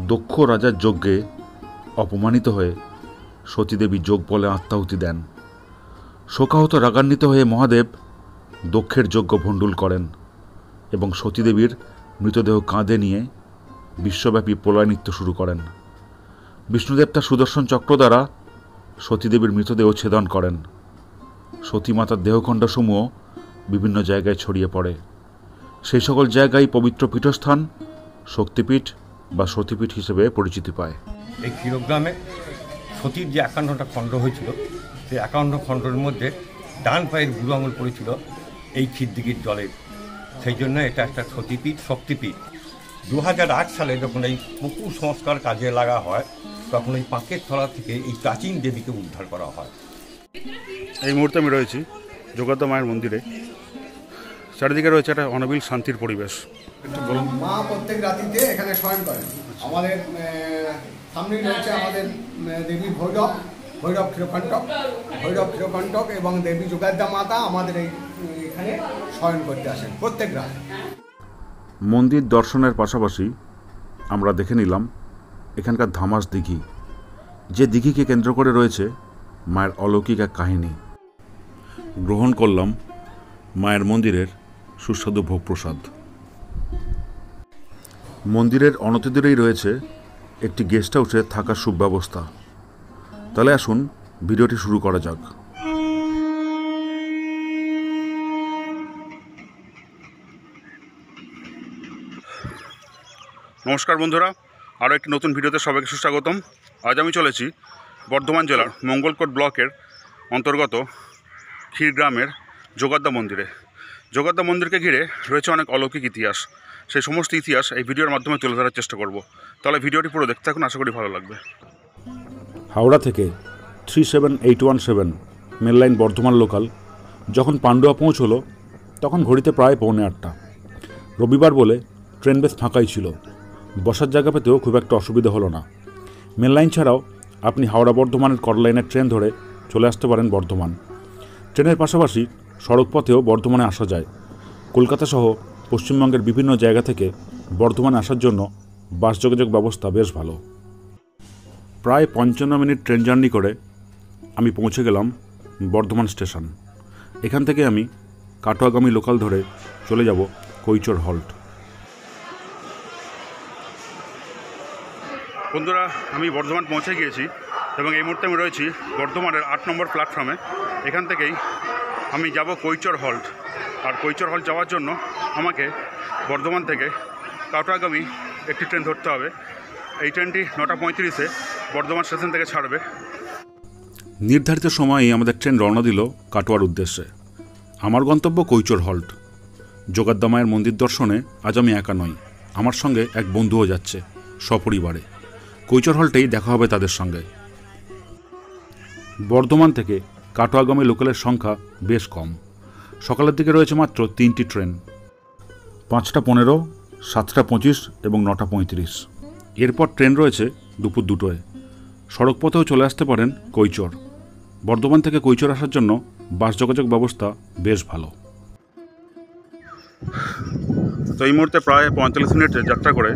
দক্ষ রাজার যজ্ঞে অপমানিত হয়ে সতীদেবী যোগ বলে আত্মাহুতি দেন। শোকাহত রাগান্বিত হয়ে মহাদেব দক্ষের যজ্ঞ ভণ্ডুল করেন এবং সতীদেবীর মৃতদেহ কাঁধে নিয়ে বিশ্বব্যাপী প্রলয় নৃত্য শুরু করেন। বিষ্ণুদেব তার সুদর্শন চক্র দ্বারা সতীদেবীর মৃতদেহ ছেদন করেন। সতীমাতার দেহখণ্ডসমূহ বিভিন্ন জায়গায় ছড়িয়ে পড়ে। সেই সকল জায়গায় পবিত্র পীঠস্থান শক্তিপীঠ বা সতীপীঠ হিসেবে পরিচিতি পায়। এই ক্ষীরগ্রামে সতীর যে 51টা খণ্ড হয়েছিল, সেই 51 খণ্ডের মধ্যে ডান পায়ের বুড়ো আঙুল পড়েছিল এই ক্ষীরদিঘির জলে। সেই জন্য এটা একটা সতীপীঠ, শক্তিপীঠ। 2008 সালে যখন এই পুকুর সংস্কার কাজে লাগা হয়, তখন এই পাঁকের তলা থেকে এই প্রাচীন দেবীকে উদ্ধার করা হয়। এই মুহূর্তে আমি রয়েছি যোগাদ্দা মায়ের মন্দিরে। চারিদিকে রয়েছে একটা অনাবিল শান্তির পরিবেশ। মা প্রত্যেক রাত্রিতে এখানে শয়ন করেন। আমাদের সামনে রয়েছে আমাদের দেবী ভৈরব ক্ষীরকণ্টক এবং দেবী যোগাদ্দা মাতা আমাদের এখানে শয়ন করতে আসেন প্রত্যেক রাত। মন্দির দর্শনের পাশাপাশি আমরা দেখে নিলাম এখানকার ধামাস দিঘি, যে দিঘিকে কেন্দ্র করে রয়েছে মায়ের অলৌকিক এক কাহিনী। গ্রহণ করলাম মায়ের মন্দিরের সুস্বাদু ভোগ প্রসাদ। মন্দিরের অনতিদূরেই রয়েছে একটি গেস্ট হাউসে থাকার সুব্যবস্থা। তাহলে আসুন ভিডিওটি শুরু করা যাক। নমস্কার বন্ধুরা, আরও একটি নতুন ভিডিওতে সবাইকে সুস্বাগতম। আজ আমি চলেছি বর্ধমান জেলার মঙ্গলকোট ব্লকের অন্তর্গত ক্ষীরগ্রামের যোগাদ্দা মন্দিরে। যোগাদ্দা মন্দিরকে ঘিরে রয়েছে অনেক অলৌকিক ইতিহাস। সেই সমস্ত ইতিহাস এই ভিডিওর মাধ্যমে তুলে ধরার চেষ্টা করব। তাহলে ভিডিওটি পুরো দেখতে থাকুন, আশা করি ভালো লাগবে। হাওড়া থেকে 37817 মেললাইন বর্ধমান লোকাল যখন পান্ডুয়া পৌঁছলো, তখন ঘড়িতে প্রায় 7:45। রবিবার বলে ট্রেন বেশ ফাঁকাই ছিল। বসার জায়গা পেতেও খুব একটা অসুবিধা হলো না। মেললাইন ছাড়াও আপনি হাওড়া বর্ধমানের করলাইনের ট্রেন ধরে চলে আসতে পারেন বর্ধমান। ট্রেনের পাশাপাশি সড়ক পথেও বর্ধমানে আসা যায়। কলকাতা সহ পশ্চিমবঙ্গের বিভিন্ন জায়গা থেকে বর্ধমানে আসার জন্য বাস যোগাযোগ ব্যবস্থা বেশ ভালো। প্রায় 55 মিনিট ট্রেন জার্নি করে আমি পৌঁছে গেলাম বর্ধমান স্টেশন। এখান থেকে আমি কাটোয়াগামী লোকাল ধরে চলে যাব কৈচর হল্ট। বন্ধুরা, আমি বর্ধমান পৌঁছে গিয়েছি এবং এই মুহূর্তে আমি রয়েছি বর্ধমানের 8 নম্বর প্ল্যাটফর্মে। এখান থেকেই আমি যাব কৈচর হল্ট। আর কৈচর হল্ট যাওয়ার জন্য আমাকে বর্ধমান থেকে কাটোয়াগামী একটি ট্রেন ধরতে হবে। এই ট্রেনটি 9:35-এ বর্ধমান স্টেশন থেকে ছাড়বে। নির্ধারিত সময়েই আমাদের ট্রেন রওনা দিল কাটোয়ার উদ্দেশ্যে। আমার গন্তব্য কৈচর হল্ট। যোগাদ্দা মায়ের মন্দির দর্শনে আজ আমি একা নই, আমার সঙ্গে এক বন্ধুও যাচ্ছে সপরিবারে। কৈচর হল্টেই দেখা হবে তাদের সঙ্গে। বর্ধমান থেকে কাটোয়াগামী লোকালের সংখ্যা বেশ কম। সকালের দিকে রয়েছে মাত্র 3টি ট্রেন, 5:15, 7:25 এবং 9:35। এরপর ট্রেন রয়েছে দুপুর 2টোয়। সড়ক পথেও চলে আসতে পারেন কৈচর। বর্ধমান থেকে কৈচর আসার জন্য বাস যোগাযোগ ব্যবস্থা বেশ ভালো। তো এই মুহূর্তে প্রায় 45 মিনিটের যাত্রা করে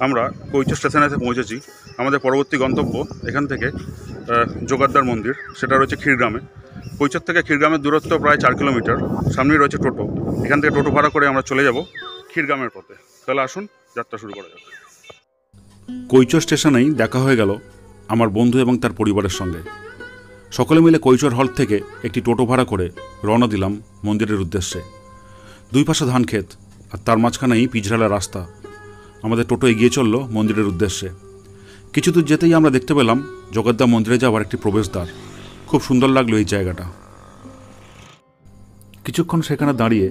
আমরা কৈচর স্টেশনে এসে পৌঁছেছি। আমাদের পরবর্তী গন্তব্য এখান থেকে যোগাদ্দার মন্দির, সেটা রয়েছে ক্ষীরগ্রামে। কৈচর থেকে ক্ষীরগ্রামের দূরত্ব প্রায় 4 কিলোমিটার। সামনেই রয়েছে টোটো। এখান থেকে টোটো ভাড়া করে আমরা চলে যাব ক্ষীরগ্রামের পথে। তাহলে আসুন যাত্রা শুরু করা যাক। কৈচর স্টেশনেই দেখা হয়ে গেল আমার বন্ধু এবং তার পরিবারের সঙ্গে। সকলে মিলে কৈচর হল্ট থেকে একটি টোটো ভাড়া করে রওনা দিলাম মন্দিরের উদ্দেশ্যে। দুই পাশে ধান ক্ষেত আর তার মাঝখানেই পিচঢালা রাস্তা। আমাদের টোটো এগিয়ে চলল মন্দিরের উদ্দেশ্যে। কিছু দূর যেতেই আমরা দেখতে পেলাম যোগাদ্দা মন্দিরে যাওয়ার একটি প্রবেশদ্বার। খুব সুন্দর লাগলো এই জায়গাটা। কিছুক্ষণ সেখানে দাঁড়িয়ে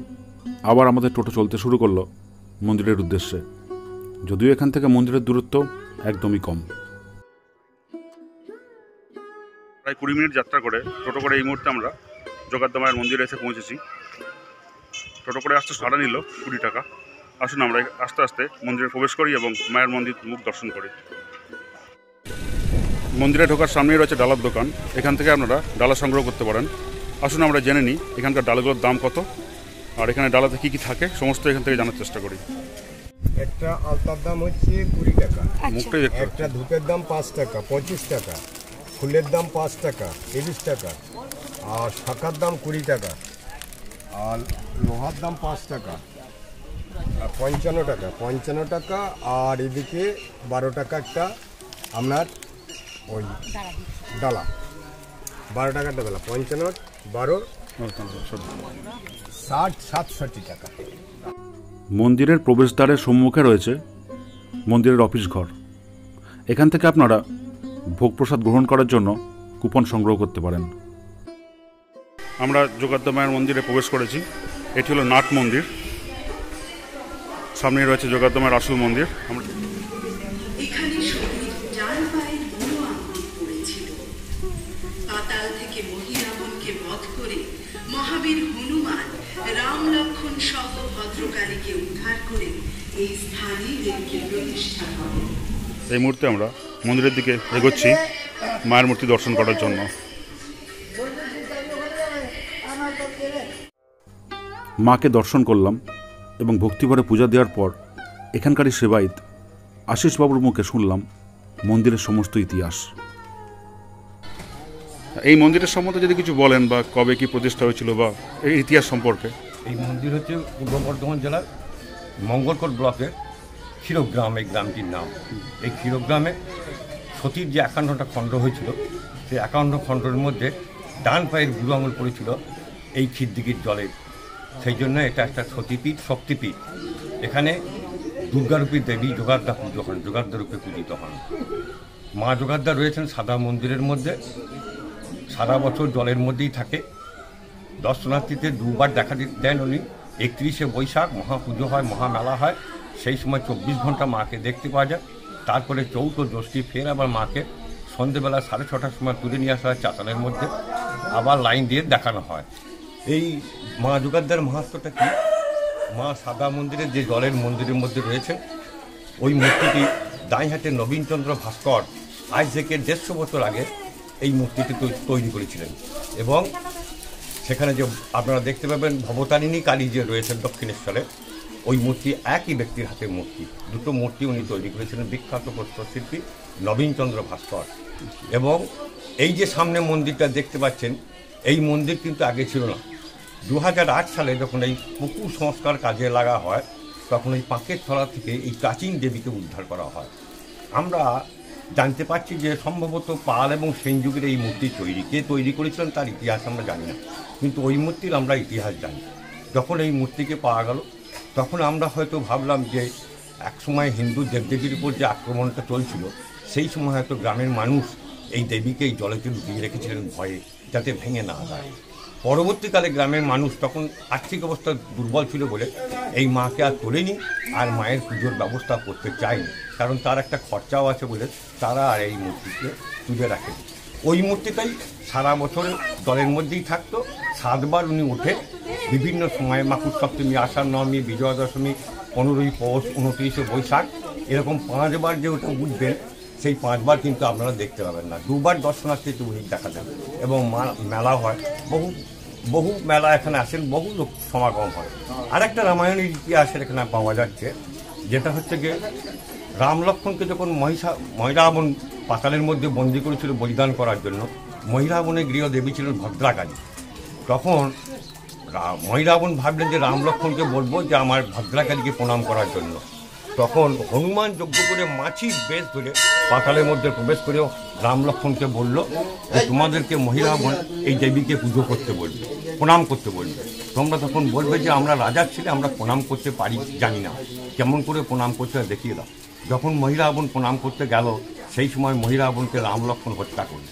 আবার আমাদের টোটো চলতে শুরু করলো মন্দিরের উদ্দেশ্যে। যদিও এখান থেকে মন্দিরের দূরত্ব একদমই কম। প্রায় 20 মিনিট যাত্রা করে টোটো করে এই মুহূর্তে আমরা যোগাদ্দা মায়ের মন্দিরে এসে পৌঁছেছি। টোটো করে আসতে ভাড়া নিল 20 টাকা। আসুন আমরা আস্তে আস্তে মন্দিরে প্রবেশ করি এবং মায়ের মন্দির মুখ দর্শন করি। মন্দিরে ঢোকার সামনেই রয়েছে ডালার দোকান। এখান থেকে আপনারা ডালা সংগ্রহ করতে পারেন। আসুন আমরা জেনে নিই এখানকার ডালাগুলোর দাম কত আর এখানে ডালাতে কী কী থাকে, সমস্ত এখান থেকে জানার চেষ্টা করি। একটা আলতার দাম হচ্ছে 20 টাকা, মুখটাই দেখতে পাচ্ছি। একটা ধূপের দাম 5 টাকা, 25 টাকা, ফুলের দাম 5 টাকা, 30 টাকা, আর শাখার দাম 20 টাকা, আর লোহার দাম 5 টাকা, আর 55 টাকা, আর এদিকে 12 টাকা একটা আপনার ওই ডালা, 12 টাকাটা ডালা, 55, 12, 60, 67 টাকা। মন্দিরের প্রবেশদ্বারের সম্মুখে রয়েছে মন্দিরের অফিস ঘর। এখান থেকে আপনারা ভোগ প্রসাদ গ্রহণ করার জন্য কুপন সংগ্রহ করতে পারেন। আমরা যোগাদ্দা মায়ের মন্দিরে প্রবেশ করেছি। এটি হলো নাট মন্দির, সামনে রয়েছে যোগাদ্দা মায়ের আসল মন্দির। আমরা এখানে সতীর ডান পায়ের বুড়ো আঙুল পড়েছিল। পাতাল থেকে মহিরাবণকে বধ করে মহাবীর হনুমান রাম লক্ষ্মণ সহ ভদ্রকালীকে উদ্ধার করে এই স্থানে দেবীকে প্রতিষ্ঠা করেন। এই মুহূর্তে আমরা মন্দিরের দিকে এগোচ্ছি মায়ের মূর্তি দর্শন করার জন্য। মাকে দর্শন করলাম এবং ভক্তিভরে পূজা দেওয়ার পর এখানকারই সেবায়িত আশিসবাবুর মুখে শুনলাম মন্দিরের সমস্ত ইতিহাস। এই মন্দিরের সম্বন্ধে যদি কিছু বলেন, বা কবে কি প্রতিষ্ঠা হয়েছিল, বা এই ইতিহাস সম্পর্কে। এই মন্দির হচ্ছে পূর্ব বর্ধমান জেলার মঙ্গলকোট ব্লকের ক্ষীরগ্রাম, এই গ্রামটির নাম। এই ক্ষীরগ্রামে সতীর যে 51টা খণ্ড হয়েছিল, সেই 51 খণ্ডের মধ্যে ডান পায়ের বুড়ো আঙুল পড়েছিল এই ক্ষীরদিঘির জলে। সেই জন্য এটা একটা সতীপীঠ, শক্তিপীঠ। এখানে দুর্গারূপী দেবী যোগাদ্দা পুজো হন, যোগাদ্দা রূপে পূজিত হন। মা যোগাদ্দা রয়েছেন সাদা মন্দিরের মধ্যে, সারা বছর জলের মধ্যেই থাকে। দর্শনার্থীদের দুবার দেখা দেন উনি। 31শে বৈশাখ মহাপুজো হয়, মহামেলা হয়, সেই সময় 24 ঘন্টা মাকে দেখতে পাওয়া যায়। তারপরে চৌথ ষষ্ঠী ফের আবার মাকে সন্ধ্যেবেলা 6:30টার সময় তুলে নিয়ে আসা হয় চাতালের মধ্যে, আবার লাইন দিয়ে দেখানো হয়। এই মা যোগাদ্দার মাহাত্ম্যটা কি? মা সাদা মন্দিরের যে জলের মন্দিরের মধ্যে রয়েছেন, ওই মূর্তিটি দাঁই হাতে নবীনচন্দ্র ভাস্কর আজ থেকে 150 বছর আগে এই মূর্তিটি তৈরি করেছিলেন। এবং সেখানে যে আপনারা দেখতে পাবেন ভবতারিণী কালী যে রয়েছেন দক্ষিণেশ্বরে, ওই মূর্তি একই ব্যক্তির হাতের মূর্তি। দুটো মূর্তি উনি তৈরি করেছিলেন, বিখ্যাত প্রস্তরশিল্পী নবীনচন্দ্র ভাস্কর। এবং এই যে সামনে মন্দিরটা দেখতে পাচ্ছেন, এই মন্দির কিন্তু আগে ছিল না। 2008 সালে যখন এই পুকুর সংস্কার কাজে লাগা হয়, তখন এই পাঁকের তলা থেকে এই প্রাচীন দেবীকে উদ্ধার করা হয়। আমরা জানতে পারছি যে সম্ভবত পাল এবং সেন যুগের এই মূর্তি তৈরি। কে তৈরি করেছিলেন তার ইতিহাস আমরা জানি না, কিন্তু ওই মূর্তির আমরা ইতিহাস জানি। যখন এই মূর্তিকে পাওয়া গেল, তখন আমরা হয়তো ভাবলাম যে একসময় হিন্দু দেবদেবীর উপর যে আক্রমণটা চলছিল, সেই সময় হয়তো গ্রামের মানুষ এই দেবীকে এই জলেতে লুকিয়ে রেখেছিলেন ভয়ে, যাতে ভেঙে না যায়। পরবর্তীকালে গ্রামের মানুষ তখন আর্থিক অবস্থা দুর্বল ছিল বলে এই মাকে আর তোলেনি, আর মায়ের পুজোর ব্যবস্থা করতে চায়নি, কারণ তার একটা খরচাও আছে বলে তারা আর এই মূর্তিকে তুলে রাখেনি। ওই মূর্তিটাই সারা বছর জলের মধ্যেই থাকতো। 7 বার উনি উঠে বিভিন্ন সময়ে মাকুর সপ্তমী, আষাঢ় নবমী, বিজয়া দশমী, 15ই পৌষ, 29শে বৈশাখ, এরকম 5 বার যে ওটা উঠবেন, সেই 5 বার কিন্তু আপনারা দেখতে পাবেন না। 2 বার দর্শনার্থীতে উনি দেখা দেন। এবং মেলা হয়, বহু মেলা এখানে আসেন, বহু লোক সমাগম হয়। আর একটা রামায়ণের ইতিহাসের এখানে পাওয়া যাচ্ছে, যেটা হচ্ছে গিয়ে রাম লক্ষ্মণকে যখন মহিরাবণ পাতালের মধ্যে বন্দি করেছিল বলিদান করার জন্য, মহিরাবণের গৃহদেবী ছিলেন ভদ্রাকালী। তখন মহিরাবণ ভাবলেন যে রাম লক্ষ্মণকে বলবো যে আমার ভদ্রাকালীকে প্রণাম করার জন্য। তখন হনুমান যজ্ঞ করে মাছির বেশ ধরে পাতালের মধ্যে প্রবেশ করে রাম লক্ষ্মণকে বলল যে তোমাদেরকে মহিরাবণ এই দেবীকে পুজো করতে বলবে, প্রণাম করতে বলবে। তোমরা তখন বলবে যে আমরা রাজার ছেলে, আমরা প্রণাম করতে পারি জানি না, কেমন করে প্রণাম করতে দেখিয়ে দাও। যখন মহিরাবণ প্রণাম করতে গেল, সেই সময় মহিরাবণকে রাম লক্ষ্মণ হত্যা করল।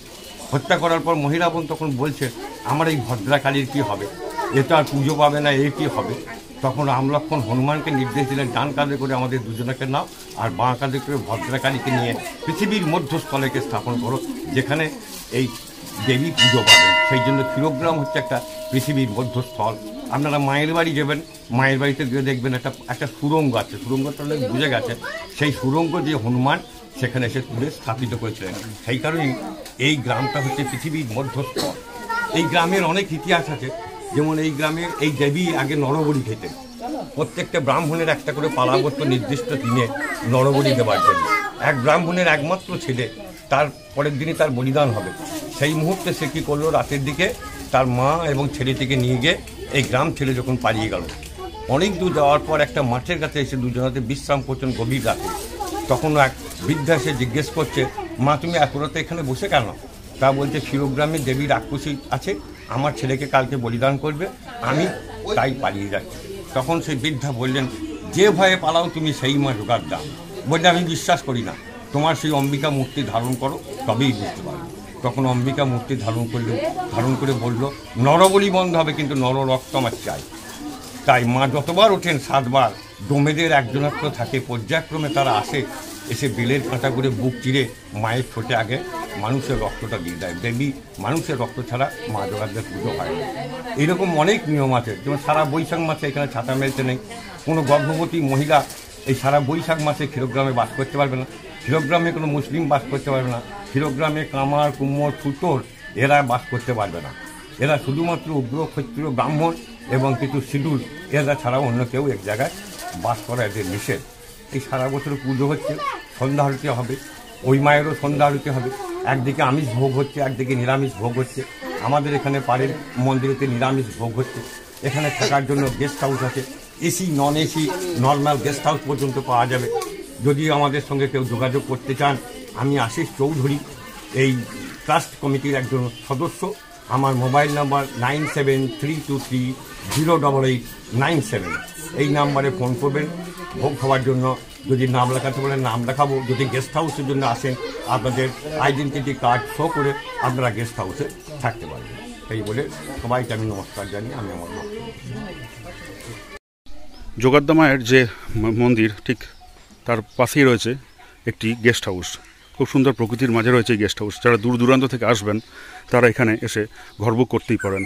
হত্যা করার পর মহিরাবণ তখন বলছে আমার এই ভদ্রাকালীর কী হবে, এ তো আর পুজো পাবে না, এর কী হবে। তখন রাম লক্ষ্মণ হনুমানকে নির্দেশ দিলেন, ডান কাঁধে করে আমাদের দুজনকে নাও, আর বাঁ কাঁধে করে ভদ্রাকালীকে নিয়ে পৃথিবীর মধ্যস্থলেকে স্থাপন করো, যেখানে এই দেবী পুজো পাবেন। সেই জন্য ক্ষীরগ্রাম হচ্ছে একটা পৃথিবীর মধ্যস্থল। আপনারা মায়ের বাড়ি যাবেন, মায়ের বাড়িতে গিয়ে দেখবেন একটা সুড়ঙ্গ আছে, সুড়ঙ্গটা বুঝে গেছে, সেই সুড়ঙ্গ দিয়ে হনুমান সেখানে এসে তুলে স্থাপিত করেছিলেন। সেই কারণেই এই গ্রামটা হচ্ছে পৃথিবীর মধ্যস্থল। এই গ্রামের অনেক ইতিহাস আছে, যেমন এই গ্রামের এই দেবী আগে নরবলি খেতেন। প্রত্যেকটা ব্রাহ্মণের একটা করে পালা করতো নির্দিষ্ট দিনে নরবলি দেওয়ার জন্য। এক ব্রাহ্মণের একমাত্র ছেলে, তার পরের দিনই তার বলিদান হবে। সেই মুহূর্তে সে কী করলো, রাতের দিকে তার মা এবং ছেলেটিকে নিয়ে গিয়ে এই গ্রাম ছেড়ে যখন পালিয়ে গেল, অনেক দূর যাওয়ার পর একটা মাঠের কাছে এসে দুজনাতে বিশ্রাম করছেন গভীর রাতে। তখন এক বৃদ্ধা এসে জিজ্ঞেস করছে, মা তুমি এত রাতে এখানে বসে কেন? তা বলছে, ক্ষীরগ্রামে দেবী রাক্ষসী আছে, আমার ছেলেকে কালকে বলিদান করবে, আমি তাই পালিয়ে যাচ্ছি। তখন সেই বৃদ্ধা বললেন, যে ভয়ে পালাও তুমি সেই মা জোগাড় দাম। বললে, আমি বিশ্বাস করি না, তোমার সেই অম্বিকা মূর্তি ধারণ করো, তবেই বুঝতে পারবে। তখন অম্বিকা মূর্তি ধারণ করে বলল, নরবলি বন্ধ হবে, কিন্তু নর রক্ত আমার চাই। তাই মা যতবার ওঠেন 7 বার, ডোমেদের একজনত্ব থাকে, পর্যায়ক্রমে তারা এসে বেলের কাঁটা করে বুক চিরে মায়ের ঠোঁটে আগে মানুষের রক্তটা দিয়ে দেয়। দেবী মানুষের রক্ত ছাড়া মা জোগাড়দের পুজো হয় না। এইরকম অনেক নিয়ম আছে। যেমন সারা বৈশাখ মাসে এখানে ছাতা মেলতে নেই, কোনো গর্ভবতী মহিলা এই সারা বৈশাখ মাসে ক্ষীরগ্রামে বাস করতে পারবে না, ক্ষীরগ্রামে কোনো মুসলিম বাস করতে পারবে না, ক্ষীরগ্রামে কামার, কুমোর, ছুতোর এরা বাস করতে পারবে না। এরা শুধুমাত্র উগ্র ক্ষত্রিয় ব্রাহ্মণ এবং কিছু শিডিউল এরা ছাড়াও অন্য কেউ এক জায়গায় বাস করা এদের নিষেধ। এই সারা বছর পুজো হচ্ছে, সন্ধ্যা আরতি হবে, ওই মায়েরও সন্ধ্যা আরতি হবে। একদিকে আমিষ ভোগ হচ্ছে, একদিকে নিরামিষ ভোগ হচ্ছে। আমাদের এখানে পাড়ের মন্দিরেতে নিরামিষ ভোগ হচ্ছে। এখানে থাকার জন্য গেস্ট হাউস আছে, AC non AC normal guest house পর্যন্ত পাওয়া যাবে। যদি আমাদের সঙ্গে কেউ যোগাযোগ করতে চান, আমি আশিস চৌধুরী, এই ট্রাস্ট কমিটির একজন সদস্য। আমার মোবাইল নাম্বার 9732308897। এই নাম্বারে ফোন করবেন ভোগ খাওয়ার জন্য। যদি নাম লেখাতে বলেন নাম লেখাবো। যদি গেস্ট হাউসের জন্য আসেন, আপনাদের আইডেন্টিটি কার্ড শো করে আপনারা গেস্ট হাউসে থাকতে পারবেন। এই বলে সবাইকে আমি নমস্কার জানিয়ে আমি আমার যোগাদ্দা মায়ের যে মন্দির, ঠিক তার পাশেই রয়েছে একটি গেস্ট হাউস। খুব সুন্দর প্রকৃতির মাঝে রয়েছে এই গেস্ট হাউস। যারা দূর দূরান্ত থেকে আসবেন তারা এখানে এসে ঘর বুক করতেই পারেন।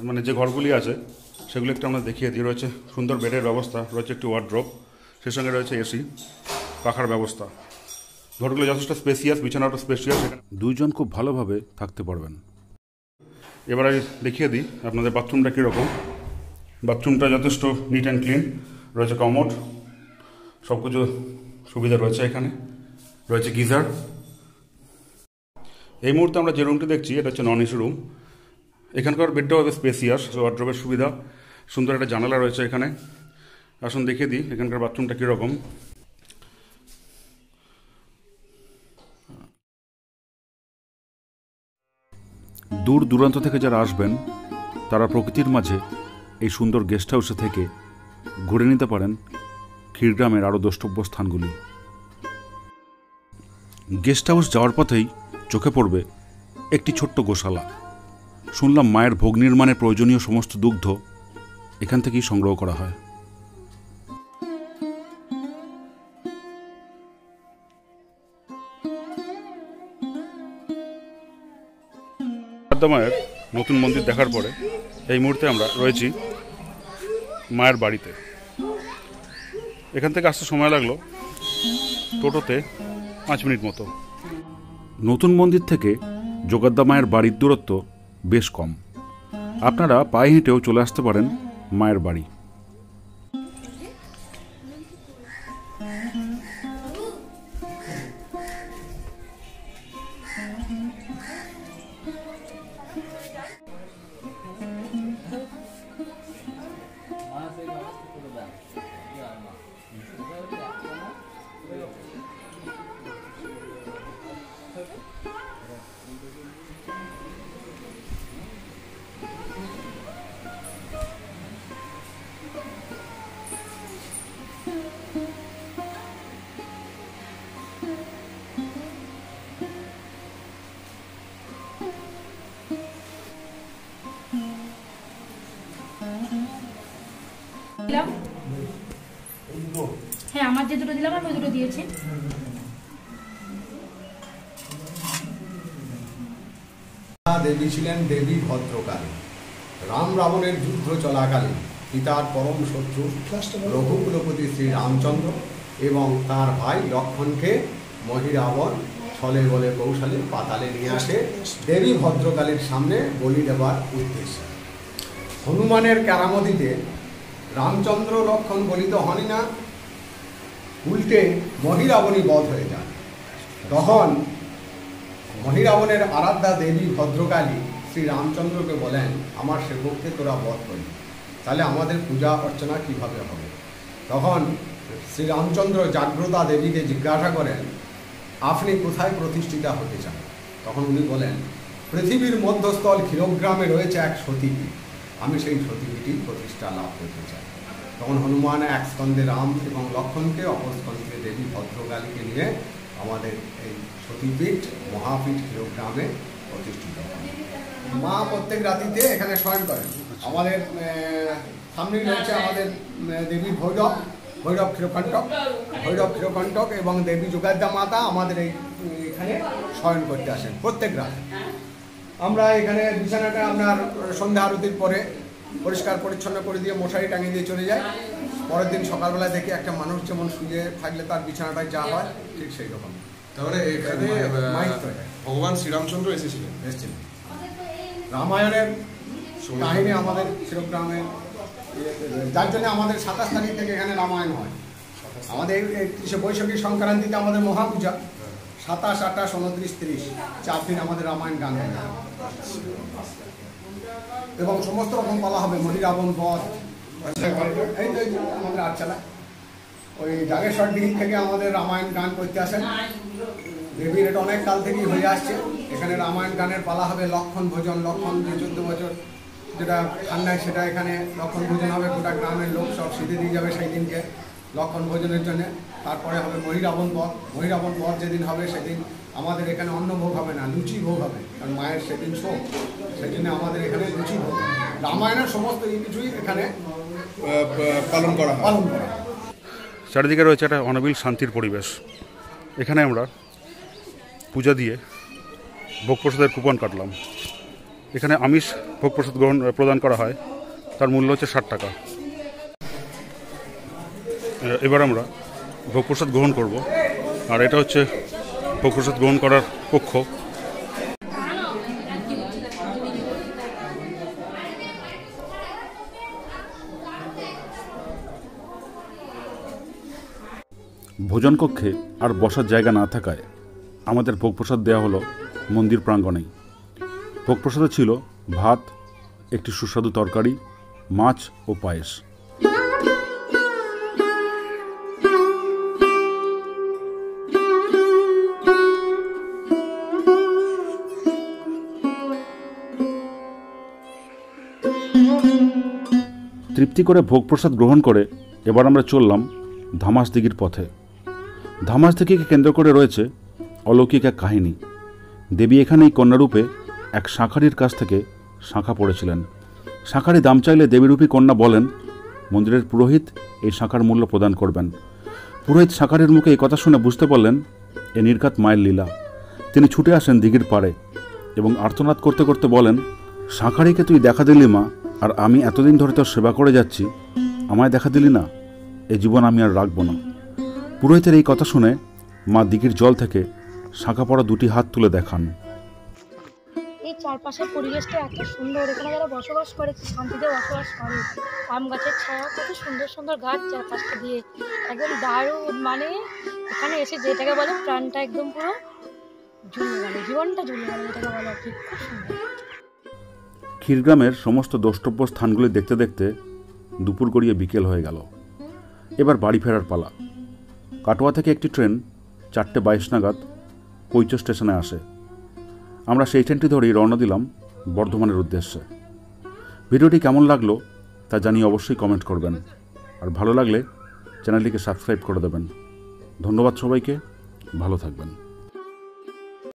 মানে যে ঘরগুলি আছে সেগুলো একটু আমরা দেখিয়ে দিই। রয়েছে সুন্দর বেডের ব্যবস্থা, রয়েছে একটি ওয়ার্ড্রোব, সেই সঙ্গে রয়েছে এসি, পাখার ব্যবস্থা। ঘরগুলো যথেষ্ট স্পেসিয়াস, বিছানাটা স্পেসিয়াস, সেখানে দুইজন খুব ভালোভাবে থাকতে পারবেন। এবারে দেখিয়ে দিই আপনাদের বাথরুমটা কীরকম। বাথরুমটা যথেষ্ট নিট অ্যান্ড ক্লিন, রয়েছে কমোড, সব কিছু সুবিধা রয়েছে। এখানে রয়েছে গিজার। এই মুহূর্তে আমরা যে রুমটি দেখছি এটা হচ্ছে নন এসি রুম। এখানকার বেডটাও হবে স্পেসিয়াস, ওয়ার্ড্রোবের সুবিধা, সুন্দর একটা জানালা রয়েছে এখানে। আসুন দেখিয়ে দিই এখানকার বাথরুমটা কীরকম। দূর দূরান্ত থেকে যারা আসবেন তারা প্রকৃতির মাঝে এই সুন্দর গেস্ট হাউসে থেকে ঘুরে নিতে পারেন ক্ষীরগ্রামের আরও দ্রষ্টব্য স্থানগুলি। গেস্ট হাউস যাওয়ার পথেই চোখে পড়বে একটি ছোট্ট গোশালা। শুনলাম মায়ের ভোগ নির্মাণে প্রয়োজনীয় সমস্ত দুগ্ধ এখান থেকেই সংগ্রহ করা হয়। মায়ের নতুন মন্দির দেখার পরে এই মুহূর্তে আমরা রয়েছি মায়ের বাড়িতে। এখান থেকে আসতে সময় লাগলো টোটোতে 5 মিনিট মতো। নতুন মন্দির থেকে যোগাদ্দা মায়ের বাড়ির দূরত্ব বেশ কম। আপনারা পায়ে হেঁটেও চলে আসতে পারেন মায়ের বাড়ি। হ্যাঁ, আমার যে দুটো দিলাম আমি ওই দুটো দিয়েছি। দেবী ছিলেন দেবী ভদ্রকালী। রাম রাবণের যুদ্ধ চলাকালীন পিতার পরম শত্রু রঘুকুলপতি শ্রী রামচন্দ্র এবং তার ভাই লক্ষ্মণকে মহিরাবণ ছলে বলে কৌশলে পাতালে নিয়ে আসে দেবী ভদ্রকালীর সামনে বলি দেবার উদ্দেশ্যে। হনুমানের কেরামতিতে রামচন্দ্র লক্ষণ বলিত হনি না, উল্টে মহিরাবণী বধ হয়ে যান। তখন মহিরাবণের আরাধ্যা দেবী ভদ্রকালী শ্রী রামচন্দ্রকে বলেন, আমার সেবককে তোরা বধ করলি, তাহলে আমাদের পূজা অর্চনা কিভাবে হবে? তখন শ্রী রামচন্দ্র জাগ্রতা দেবীকে জিজ্ঞাসা করেন, আপনি কোথায় প্রতিষ্ঠিতা হতে চান? তখন উনি বলেন, পৃথিবীর মধ্যস্থল ক্ষীরগ্রামে রয়েছে এক সতীপীঠ, আমি সেই সতীপীঠই প্রতিষ্ঠা লাভ করতে চাই। তখন হনুমান এক স্কন্ধে রাম এবং লক্ষণকে, অপর স্কন্ধে দেবী ভদ্রকালীকে নিয়ে আমাদের এই সতীপীঠ মহাপীঠ ক্ষীরগ্রামে প্রতিষ্ঠিত হয়। মা প্রত্যেক রাতিতে এখানে শয়ন করেন। আমাদের সামনেই রয়েছে আমাদের দেবী ভৈরব ক্ষীরকণ্টক এবং দেবী যোগাদ্দা মাতা আমাদের এখানে শয়ন করতে আসেন প্রত্যেক রাতে। আমরা এখানে বিছানাটা আপনার সন্ধ্যা আরতির পরে পরিষ্কার পরিচ্ছন্ন করে দিয়ে মশারি টাঙিয়ে দিয়ে চলে যায়। পরের দিন সকালবেলা দেখি একটা মানুষ যেমন শুয়ে থাকলে তার বিছানাটায় যা হয় ঠিক সেই রকম। তাহলে এখানে ভগবান শ্রীরামচন্দ্র এসেছিলেন। রামায়ণের কাহিনী আমাদের ক্ষীরগ্রামে, যার জন্য আমাদের 27 তারিখ থেকে এখানে রামায়ণ হয়। আমাদের 31শে বৈশাখী সংক্রান্তিতে আমাদের মহাপূজা, 27, 28, 29, 30 4 দিন আমাদের রামায়ণ গান হয় এবং সমস্ত রকম পালা হবে। মহিরাবণ বধ, এই তো আমাদের আটচালা ওই জাগেশ্বর দিঘি থেকে আমাদের রামায়ণ গান করতে আসেন। দেবীর এটা অনেক কাল থেকেই হয়ে আসছে। এখানে রামায়ণ গানের পালা হবে। লক্ষণ ভোজন, লক্ষণ যে 14 বছর যেটা ঠান্ডায় সেটা এখানে লক্ষণ ভোজন হবে। গোটা গ্রামের লোক সব শীতে দিয়ে যাবে সেই দিনকে লক্ষণ ভোজনের জন্য। তারপরে হবে মহিরাবণ পথ যেদিন হবে সেদিন আমাদের এখানে অন্ন ভোগ হবে না, লুচি ভোগ হবে, কারণ মায়ের সেদিন শোক, সেই জন্য আমাদের এখানে লুচি ভোগ। রামায়ণের সমস্ত এই কিছুই এখানে পালন করা হয়। চারিদিকে রয়েছে একটা অনাবিল শান্তির পরিবেশ। এখানে আমরা পূজা দিয়ে ভোগ প্রসাদের কুপন কাটলাম। এখানে আমিষ ভোগ প্রসাদ প্রদান করা হয়, তার মূল্য হচ্ছে 60 টাকা। এবার আমরা ভোগ প্রসাদ গ্রহণ করব। আর এটা হচ্ছে ভোগ প্রসাদ গ্রহণ করার কক্ষ। ভোজন কক্ষে আর বসার জায়গা না থাকায় আমাদের ভোগ প্রসাদ দেওয়া হলো মন্দির প্রাঙ্গণেই। ভোগ প্রসাদে ছিল ভাত, একটি সুস্বাদু তরকারি, মাছ ও পায়েস। তৃপ্তি করে ভোগ প্রসাদ গ্রহণ করে এবার আমরা চললাম ধামাস দিঘির পথে। ধামাস দিঘিকে কেন্দ্র করে রয়েছে অলৌকিক এক কাহিনী। দেবী এখানে এই কন্যারূপে এক শাঁখারির কাছ থেকে শাঁখা পড়েছিলেন। শাঁখারি দাম চাইলে দেবীরূপী কন্যা বলেন মন্দিরের পুরোহিত এই শাঁখার মূল্য প্রদান করবেন। পুরোহিত শাঁখারির মুখে এই কথা শুনে বুঝতে পারলেন এ নির্ঘাত মায়ের লীলা। তিনি ছুটে আসেন দিঘির পাড়ে এবং আর্তনাদ করতে করতে বলেন, শাঁখারিকে তুই দেখা দিলি মা, আর আমি এতদিন ধরে তোর সেবা করে যাচ্ছি, আমায় দেখা দিলি না, এ জীবন আমি আর রাখব না। পুরোহিতের এই কথা শুনে মা দিঘির জল থেকে শাঁখা পড়া 2টি হাত তুলে দেখান। এই চারপাশের পরিবেশটা এত সুন্দর, এখানে যারা বসবাস করে শান্তিতে বসবাস করে, আম গাছের ছায়া, কত সুন্দর সুন্দর গাছ চারপাশটা দিয়ে, একদম দারুণ। মানে এখানে এসে যেটাকে বলে প্রাণটা একদম পুরো জুড়ে গেল, জীবনটা জুড়ে গেল যেটাকে বলে আর কি, খুব সুন্দর। ক্ষীরগ্রামের সমস্ত দ্রষ্টব্য স্থানগুলি দেখতে দেখতে দুপুর গড়িয়ে বিকেল হয়ে গেল। এবার বাড়ি ফেরার পালা। কাটোয়া থেকে একটি ট্রেন 4:22 নাগাদ কৈচ স্টেশনে আসে। আমরা সেই ট্রেনটি ধরেই রওনা দিলাম বর্ধমানের উদ্দেশ্যে। ভিডিওটি কেমন লাগলো তা জানিয়ে অবশ্যই কমেন্ট করবেন, আর ভালো লাগলে চ্যানেলটিকে সাবস্ক্রাইব করে দেবেন। ধন্যবাদ সবাইকে, ভালো থাকবেন।